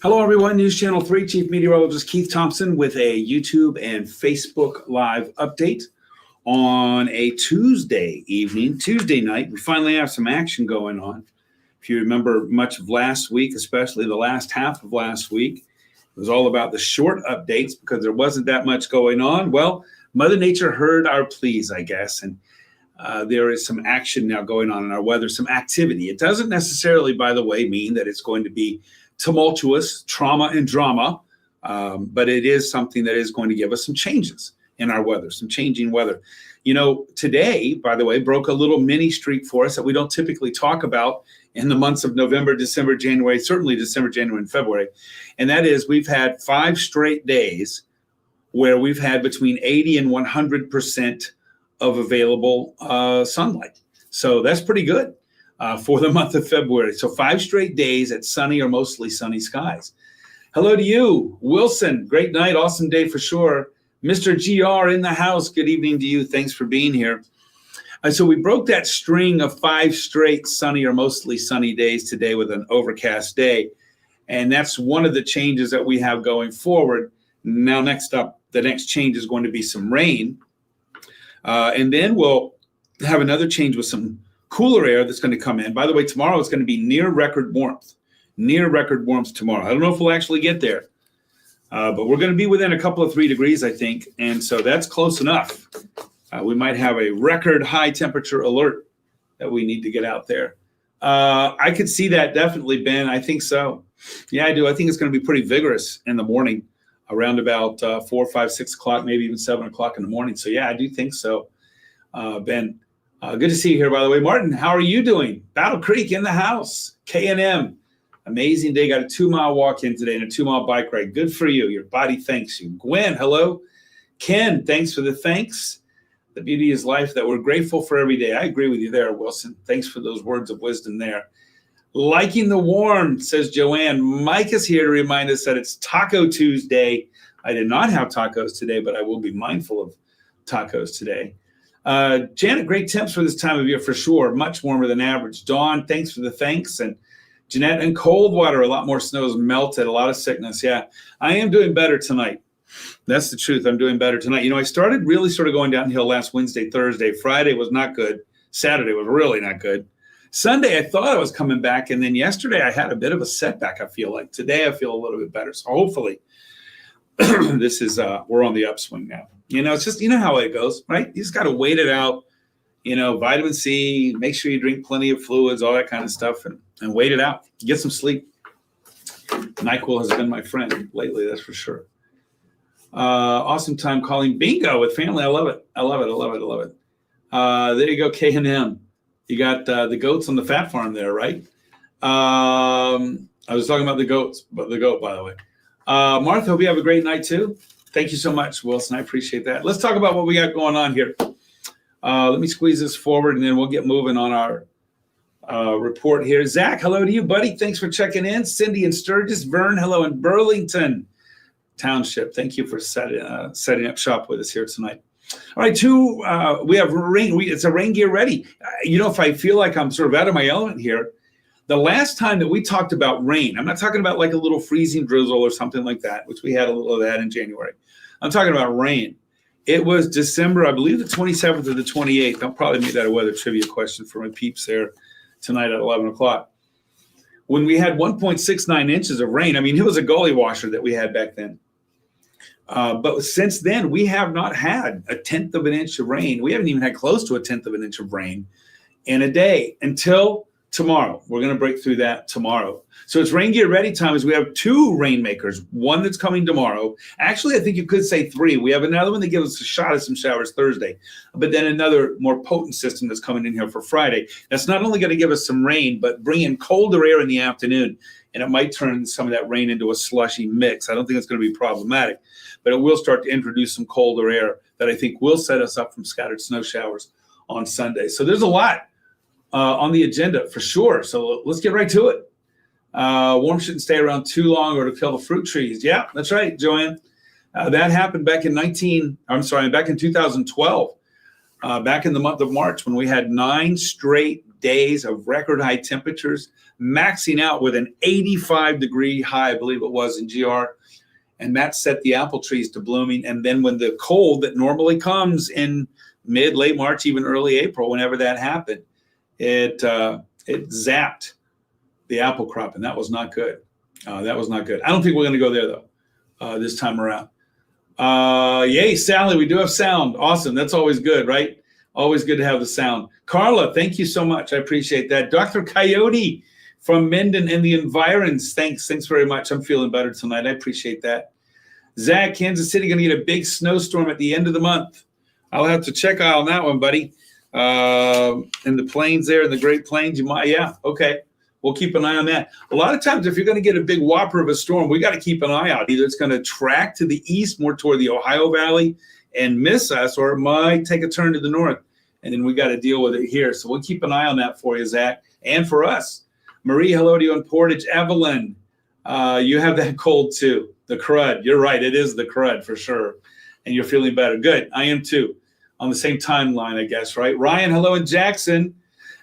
Hello, everyone. News Channel 3 Chief Meteorologist Keith Thompson with a YouTube and Facebook Live update on a Tuesday evening, Tuesday night. We finally have some action going on. If you remember much of last week, especially the last half of last week, it was all about the short updates because there wasn't that much going on. Well, Mother Nature heard our pleas, I guess, and there is some action now going on in our weather, some activity. It doesn't necessarily, by the way, mean that it's going to be tumultuous trauma and drama, but it is something that is going to give us some changes in our weather, some changing weather. You know, today, by the way, broke a little mini streak for us that we don't typically talk about in the months of November, December, January, certainly December, January, and February. And that is we've had 5 straight days where we've had between 80 and 100% of available sunlight. So that's pretty good. For the month of February. So 5 straight days at sunny or mostly sunny skies. Hello to you, Wilson. Great night. Awesome day for sure. Mr. GR in the house. Good evening to you. Thanks for being here. So we broke that string of 5 straight sunny or mostly sunny days today with an overcast day. And that's one of the changes that we have going forward. Now, next up, the next change is going to be some rain. And then we'll have another change with some cooler air that's going to come in. By the way, tomorrow it's going to be near record warmth tomorrow. I don't know if we'll actually get there, but we're going to be within a couple of 3 degrees, I think. And so that's close enough. We might have a record high temperature alert that we need to get out there. I could see that definitely, Ben. I think so. Yeah, I do. I think it's going to be pretty vigorous in the morning around about 4, 5, 6 o'clock, maybe even 7 o'clock in the morning. So yeah, I do think so, Ben. Good to see you here, by the way. Martin, how are you doing? Battle Creek in the house. K&M. Amazing day. Got a 2-mile walk in today and a 2-mile bike ride. Good for you. Your body thanks you. Gwen, hello. Ken, thanks for the thanks. The beauty is life that we're grateful for every day. I agree with you there, Wilson. Thanks for those words of wisdom there. Liking the warm, says Joanne. Mike is here to remind us that it's Taco Tuesday. I did not have tacos today, but I will be mindful of tacos today. Janet, great temps for this time of year for sure. Much warmer than average. Dawn, thanks for the thanks. And Jeanette, in cold water, a lot more snow has melted, a lot of sickness. Yeah, I am doing better tonight. That's the truth. I'm doing better tonight. You know, I started really sort of going downhill last Wednesday, Thursday. Friday was not good. Saturday was really not good. Sunday, I thought I was coming back. And then yesterday, I had a bit of a setback, I feel like. Today, I feel a little bit better. So hopefully, this is, we're on the upswing now. You know, it's just, you know how it goes, right? You just got to wait it out, you know, vitamin C, make sure you drink plenty of fluids, all that kind of stuff, and wait it out. Get some sleep. NyQuil has been my friend lately, that's for sure. Awesome time calling bingo with family. I love it. I love it. I love it. I love it. There you go, K&M. You got the goats on the fat farm there, right? I was talking about the goat, by the way. Martha, hope you have a great night too. Thank you so much, Wilson. I appreciate that. Let's talk about what we got going on here. Let me squeeze this forward, and then we'll get moving on our report here. Zach, hello to you, buddy. Thanks for checking in. Cindy in Sturgis. Vern, hello in Burlington Township. Thank you for setting up shop with us here tonight. All right, we have rain. It's a rain gear ready. You know, if I feel like I'm sort of out of my element here, the last time that we talked about rain, I'm not talking about like a little freezing drizzle or something like that, which we had a little of that in January. I'm talking about rain. It was December, I believe the 27th or the 28th. I'll probably make that a weather trivia question for my peeps there tonight at 11 o'clock. When we had 1.69 inches of rain, I mean, it was a gully washer that we had back then. But since then, we have not had a 1/10 of an inch of rain. We haven't even had close to a 1/10 of an inch of rain in a day until tomorrow. We're going to break through that tomorrow. So it's rain gear ready time as we have 2 rainmakers, one that's coming tomorrow. Actually, I think you could say 3. We have another one that gives us a shot at some showers Thursday, but then another more potent system that's coming in here for Friday. That's not only going to give us some rain, but bring in colder air in the afternoon, and it might turn some of that rain into a slushy mix. I don't think it's going to be problematic, but it will start to introduce some colder air that I think will set us up from scattered snow showers on Sunday. So there's a lot on the agenda for sure. So let's get right to it. Warm shouldn't stay around too long or to kill the fruit trees. Yeah, that's right, Joanne. That happened back in 2012, back in the month of March when we had 9 straight days of record high temperatures, maxing out with an 85-degree high, I believe it was, in GR. And that set the apple trees to blooming. And then when the cold that normally comes in late March, even early April, whenever that happened, it zapped the apple crop, and that was not good. That was not good. I don't think we're going to go there, though, this time around. Yay, Sally, we do have sound. Awesome. That's always good, right? Always good to have the sound. Carla, thank you so much. I appreciate that. Dr. Coyote from Menden and the Environs, thanks very much. I'm feeling better tonight. I appreciate that. Zach, Kansas City going to get a big snowstorm at the end of the month. I'll have to check out on that one, buddy. In the plains there, in the Great Plains, you might, yeah, okay. We'll keep an eye on that. A lot of times, if you're going to get a big whopper of a storm, we got to keep an eye out. Either it's going to track to the east, more toward the Ohio Valley, and miss us, or it might take a turn to the north, and then we got to deal with it here. So we'll keep an eye on that for you, Zach, and for us. Marie, hello to you in Portage. Evelyn, you have that cold too. The crud. You're right. It is the crud for sure. And you're feeling better. Good. I am too. On the same timeline, I guess, right? Ryan, hello in Jackson.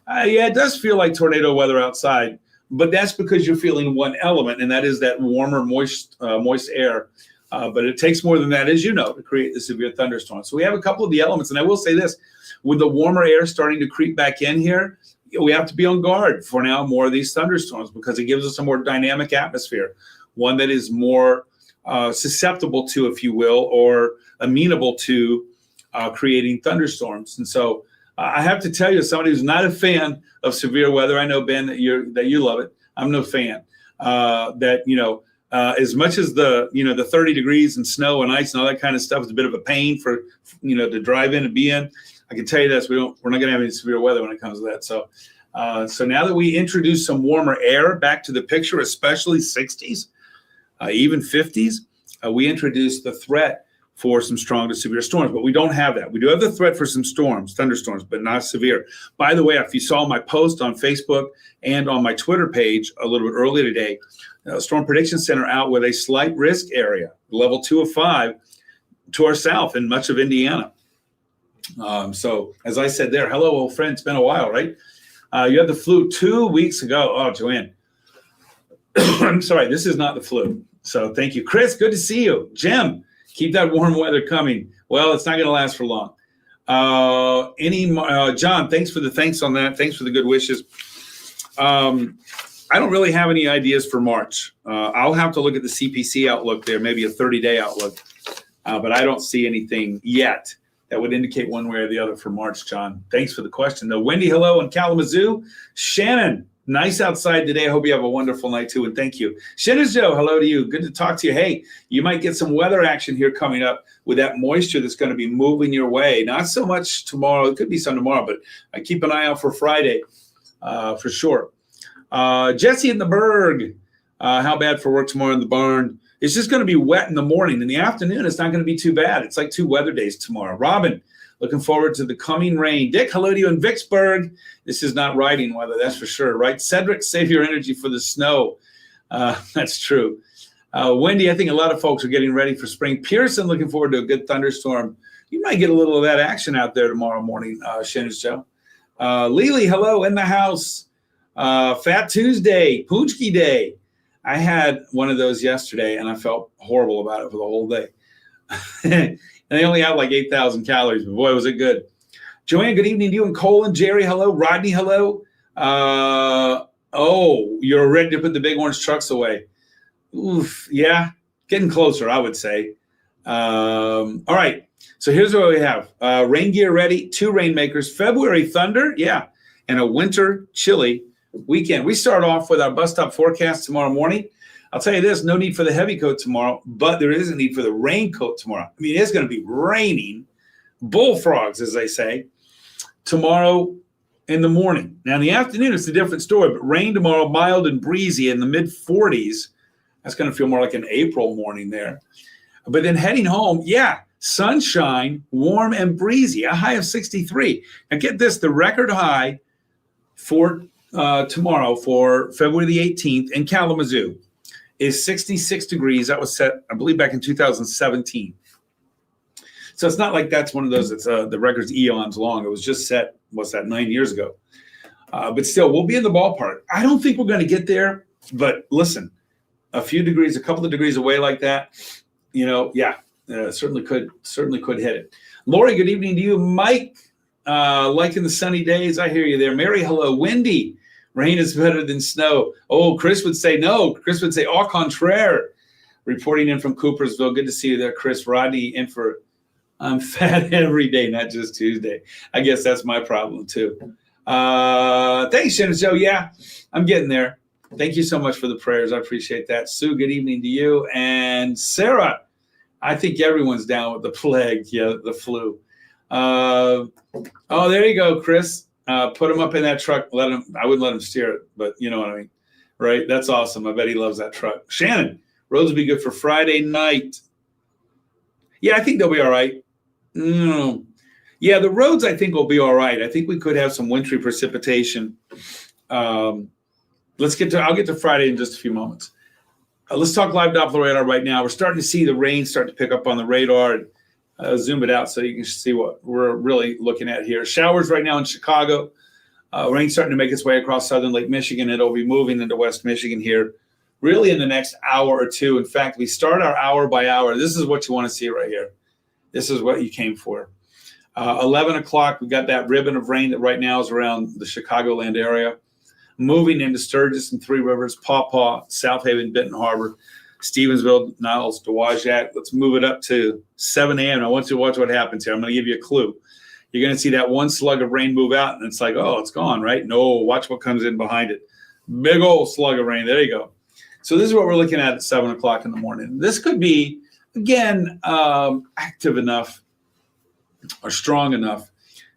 Yeah, it does feel like tornado weather outside, but that's because you're feeling one element, and that is that warmer, moist air. But it takes more than that, as you know, to create the severe thunderstorm. So we have a couple of the elements, and I will say this, with the warmer air starting to creep back in here, we have to be on guard for now more of these thunderstorms because it gives us a more dynamic atmosphere, one that is more susceptible to, if you will, or amenable to creating thunderstorms. And so I have to tell you, somebody who's not a fan of severe weather, I know, Ben, that you love it. I'm no fan. As much as the 30 degrees and snow and ice and all that kind of stuff is a bit of a pain for, to drive in and be in, I can tell you this, we're not going to have any severe weather when it comes to that. So now that we introduce some warmer air back to the picture, especially 60s, even 50s, we introduce the threat for some strong to severe storms, but we don't have that. We do have the threat for some thunderstorms, but not severe. By the way, if you saw my post on Facebook and on my Twitter page a little bit earlier today, Storm Prediction Center out with a slight risk area, level 2 of 5, to our south in much of Indiana. So as I said there, hello, old friend, it's been a while, right? You had the flu 2 weeks ago. Oh, Joanne. I'm sorry, this is not the flu. So thank you. Chris, good to see you. Jim, keep that warm weather coming. Well, it's not going to last for long. John, thanks for the thanks on that. Thanks for the good wishes. I don't really have any ideas for March. I'll have to look at the CPC outlook there, maybe a 30-day outlook. But I don't see anything yet that would indicate one way or the other for March, John. Thanks for the question, though. Wendy, hello in Kalamazoo. Shannon, nice outside today. I hope you have a wonderful night, too, and thank you. Shannon Joe, hello to you. Good to talk to you. Hey, you might get some weather action here coming up with that moisture that's going to be moving your way. Not so much tomorrow. It could be some tomorrow, but I keep an eye out for Friday for sure. Jesse in the Berg, how bad for work tomorrow in the barn? It's just going to be wet in the morning. In the afternoon, it's not going to be too bad. It's like 2 weather days tomorrow. Robin, looking forward to the coming rain. Dick, hello to you in Vicksburg. This is not riding weather, that's for sure, right? Cedric, save your energy for the snow. That's true. Wendy, I think a lot of folks are getting ready for spring. Pearson, looking forward to a good thunderstorm. You might get a little of that action out there tomorrow morning, Shannon Joe. Lily, hello in the house. Fat Tuesday, Poonchki Day. I had one of those yesterday, and I felt horrible about it for the whole day. And they only have like 8,000 calories, but boy, was it good. Joanne, good evening to you and Colin. Jerry, hello. Rodney, hello. You're ready to put the big orange trucks away. Oof, yeah, getting closer, I would say. All right, so here's what we have. Rain gear ready, 2 rainmakers, February thunder, yeah, and a winter chilly weekend. We start off with our bus stop forecast tomorrow morning. I'll tell you this, no need for the heavy coat tomorrow, but there is a need for the raincoat tomorrow. I mean, it's going to be raining, bullfrogs, as they say, tomorrow in the morning. Now, in the afternoon, it's a different story, but rain tomorrow, mild and breezy in the mid-40s. That's going to feel more like an April morning there. But then heading home, yeah, sunshine, warm and breezy, a high of 63. Now, get this, the record high for tomorrow, for February the 18th in Kalamazoo, is 66 degrees. That was set, I believe, back in 2017. So it's not like that's one of those, it's the record's eons long. It was just set, 9 years ago. But still, we'll be in the ballpark. I don't think we're going to get there. But listen, a couple of degrees away like that, certainly could hit it. Lori, good evening to you. Mike, liking the sunny days. I hear you there. Mary, hello. Wendy, rain is better than snow. Oh, Chris would say no. Chris would say au contraire. Reporting in from Coopersville. Good to see you there, Chris. Rodney in for I'm fat every day, not just Tuesday. I guess that's my problem too. Thanks, Shannon Joe. Yeah, I'm getting there. Thank you so much for the prayers. I appreciate that. Sue, good evening to you. And Sarah, I think everyone's down with the plague. Yeah, the flu. Oh, there you go, Chris. Put him up in that truck. I wouldn't let him steer it, but you know what I mean, right? That's awesome. I bet he loves that truck. Shannon, roads will be good for Friday night. Yeah, I think they'll be all right. Yeah, the roads I think will be all right. I think we could have some wintry precipitation. I'll get to Friday in just a few moments. Let's talk live Doppler radar right now. We're starting to see the rain start to pick up on the radar. And zoom it out so you can see what we're really looking at here. Showers right now in Chicago. Rain starting to make its way across southern Lake Michigan. It'll be moving into West Michigan here really in the next hour or two. In fact, we start our hour by hour. This is what you want to see right here. This is what you came for. 11 o'clock, we got that ribbon of rain that right now is around the Chicagoland area. Moving into Sturgis and Three Rivers, Paw Paw, South Haven, Benton Harbor, Stevensville, Niles, Dowagiac. Let's move it up to 7 a.m. I want you to watch what happens here. I'm going to give you a clue. You're going to see that one slug of rain move out, and it's like, oh, it's gone, right? No, watch what comes in behind it. Big old slug of rain. There you go. So this is what we're looking at 7 o'clock in the morning. This could be, again, active enough or strong enough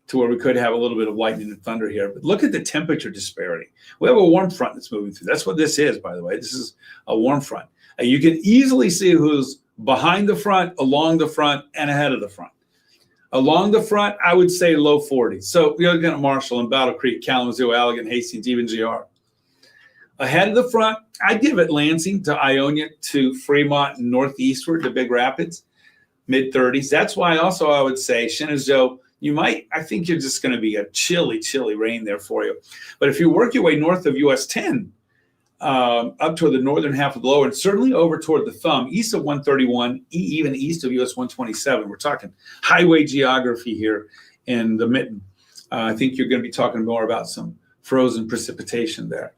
to where we could have a little bit of lightning and thunder here. But look at the temperature disparity. We have a warm front that's moving through. That's what this is, by the way. This is a warm front. And you can easily see who's behind the front, along the front, and ahead of the front. Along the front, I would say low 40s. So we're looking at Marshall and Battle Creek, Kalamazoo, Allegan, Hastings, even GR. Ahead of the front, I'd give it Lansing to Ionia to Fremont and northeastward to Big Rapids, mid-30s. That's why also I would say Shenandoah, I think you're just going to be a chilly rain there for you. But if you work your way north of US 10, up toward the northern half of the lower, and certainly over toward the thumb, east of 131, even east of US 127. We're talking highway geography here in the mitten. I think you're going to be talking more about some frozen precipitation there.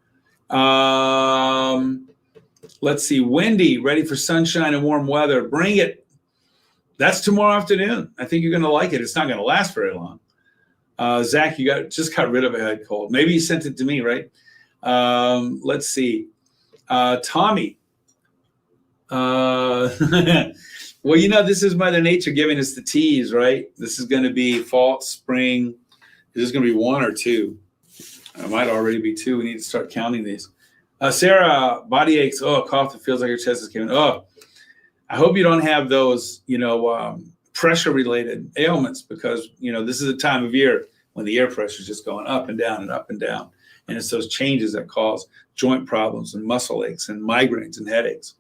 Let's see. Windy, ready for sunshine and warm weather. Bring it. That's tomorrow afternoon. I think you're going to like it. It's not going to last very long. Zach, you just got rid of a head cold. Maybe you sent it to me, right? Let's see. Tommy. Well, this is Mother Nature giving us the tease, right? This is going to be fall, spring. Is this going to be one or two? It might already be two. We need to start counting these. Sarah, body aches. Oh, cough that feels like your chest is giving. Oh, I hope you don't have those, pressure-related ailments because, this is a time of year when the air pressure is just going up and down and up and down. And it's those changes that cause joint problems and muscle aches and migraines and headaches.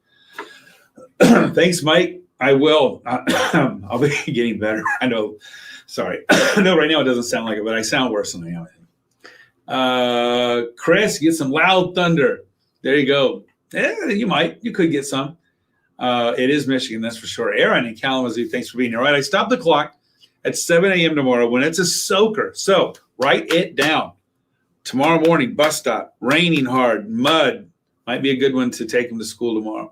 Thanks, Mike. I will. I'll be getting better. I know. Sorry. I know right now it doesn't sound like it, but I sound worse than I am. Chris, get some loud thunder. There you go. Yeah, you could get some. It is Michigan, that's for sure. Aaron in Kalamazoo, thanks for being here. All right, I stopped the clock at 7 a.m. tomorrow when it's a soaker. So write it down. Tomorrow morning, bus stop, raining hard, mud. Might be a good one to take them to school tomorrow.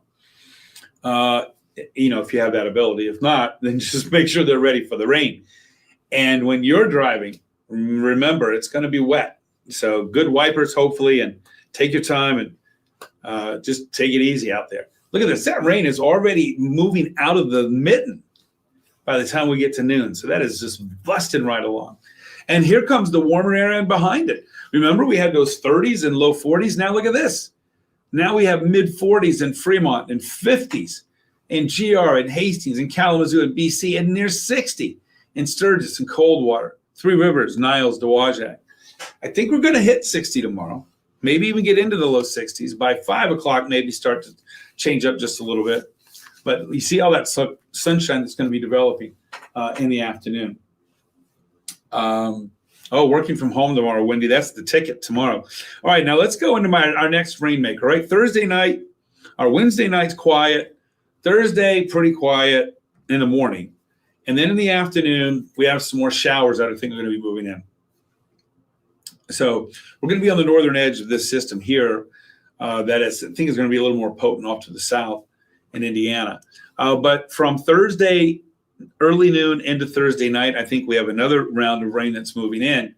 If you have that ability. If not, then just make sure they're ready for the rain. And when you're driving, remember, it's going to be wet. So good wipers, hopefully, and take your time and just take it easy out there. Look at this. That rain is already moving out of the mitten by the time we get to noon. So that is just busting right along. And here comes the warmer area behind it. Remember, we had those 30s and low 40s. Now look at this. Now we have mid 40s in Fremont and 50s in GR and Hastings and Kalamazoo and BC and near 60 in Sturgis and Coldwater, Three Rivers, Niles, Dowagiac. I think we're going to hit 60 tomorrow. Maybe even get into the low 60s. By 5 o'clock, maybe start to change up just a little bit. But you see all that sunshine that's going to be developing in the afternoon. Oh, working from home tomorrow, Wendy. That's the ticket tomorrow. All right, now let's go into our next rainmaker, right? Thursday night, our Wednesday night's quiet. Thursday, pretty quiet in the morning. And then in the afternoon, we have some more showers that I think are going to be moving in. So we're going to be on the northern edge of this system here. I think is going to be a little more potent off to the south in Indiana. But from Thursday early noon into Thursday night, I think we have another round of rain that's moving in.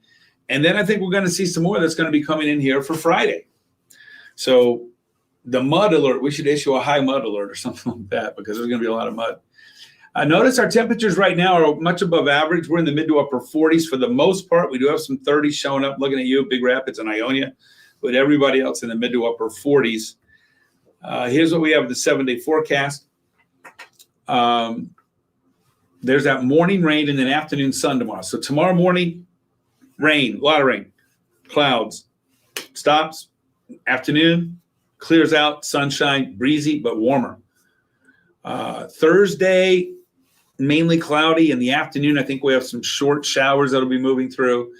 And then I think we're going to see some more that's going to be coming in here for Friday. So the mud alert, we should issue a high mud alert or something like that because there's going to be a lot of mud. Notice our temperatures right now are much above average. We're in the mid to upper 40s for the most part. We do have some 30s showing up. Looking at you, Big Rapids and Ionia, but everybody else in the mid to upper 40s. Here's what we have: the 7-day forecast. There's that morning rain and then afternoon sun tomorrow. So tomorrow morning, rain, a lot of rain, clouds, stops. Afternoon, clears out, sunshine, breezy but warmer. Thursday, mainly cloudy. In the afternoon, I think we have some short showers that'll be moving through.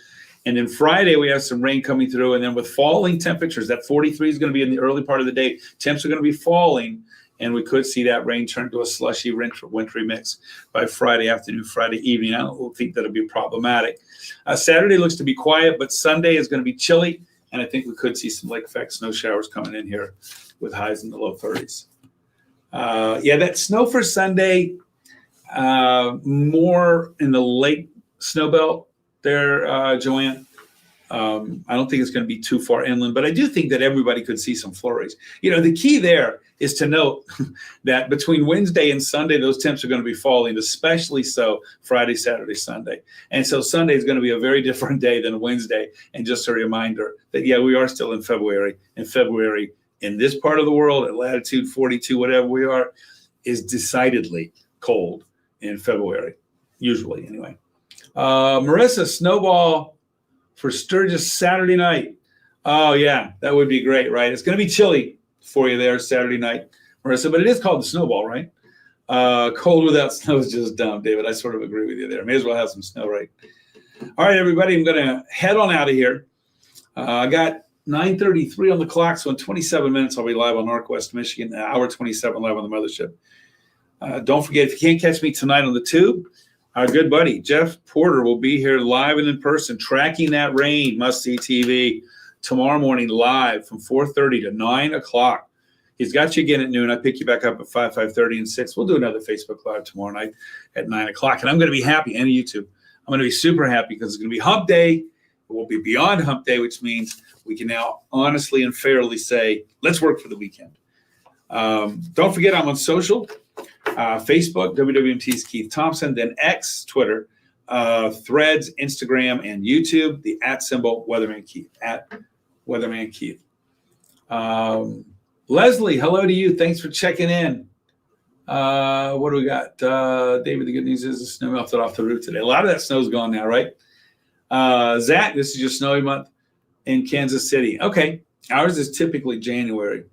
And then Friday, we have some rain coming through. And then with falling temperatures, that 43 is going to be in the early part of the day. Temps are going to be falling, and we could see that rain turn to a slushy, wintry mix by Friday afternoon, Friday evening. I don't think that'll be problematic. Saturday looks to be quiet, but Sunday is going to be chilly. And I think we could see some lake effect snow showers coming in here with highs in the low 30s. That snow for Sunday, more in the lake snow belt there, Joanne. I don't think it's going to be too far inland, but I do think that everybody could see some flurries. The key there is to note that between Wednesday and Sunday, those temps are going to be falling, especially so Friday, Saturday, Sunday. And so Sunday is going to be a very different day than Wednesday. And just a reminder that, we are still in February. And February in this part of the world at latitude 42, whatever we are, is decidedly cold in February, usually anyway. Marissa, snowball for Sturgis Saturday night. Oh, yeah, that would be great, right? It's going to be chilly for you there Saturday night, Marissa, but it is called the snowball, right? Cold without snow is just dumb, David. I sort of agree with you there. May as well have some snow, right? All right, everybody, I'm going to head on out of here. I got 9:33 on the clock, so in 27 minutes, I'll be live on Northwest Michigan, hour 27 live on the mothership. Don't forget, if you can't catch me tonight on the tube, our good buddy Jeff Porter will be here live and in person, tracking that rain, must-see TV, tomorrow morning live from 4:30 to 9 o'clock. He's got you again at noon. I pick you back up at 5, 5:30, and 6. We'll do another Facebook Live tomorrow night at 9 o'clock, and I'm going to be happy, and YouTube. I'm going to be super happy because it's going to be hump day. It will be beyond hump day, which means we can now honestly and fairly say, let's work for the weekend. Don't forget, I'm on social. Facebook, WWMT's Keith Thompson, then X, Twitter, Threads, Instagram, and YouTube, the @ Weatherman Keith, @Weatherman Keith. Leslie, hello to you. Thanks for checking in. What do we got? David, the good news is the snow melted off the roof today. A lot of that snow's gone now, right? Zach, this is your snowy month in Kansas City. Okay, ours is typically January.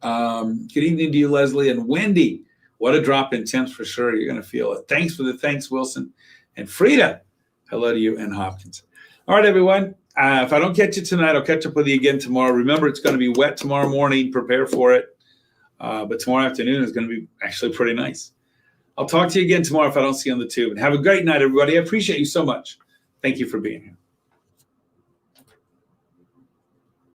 Good evening to you, Leslie, and Wendy. What a drop in temps for sure. You're going to feel it. Thanks for the thanks, Wilson. And Frida, hello to you, and Hopkins. All right, everyone. If I don't catch you tonight, I'll catch up with you again tomorrow. Remember, it's going to be wet tomorrow morning. Prepare for it. But tomorrow afternoon is going to be actually pretty nice. I'll talk to you again tomorrow if I don't see you on the tube. And have a great night, everybody. I appreciate you so much. Thank you for being here.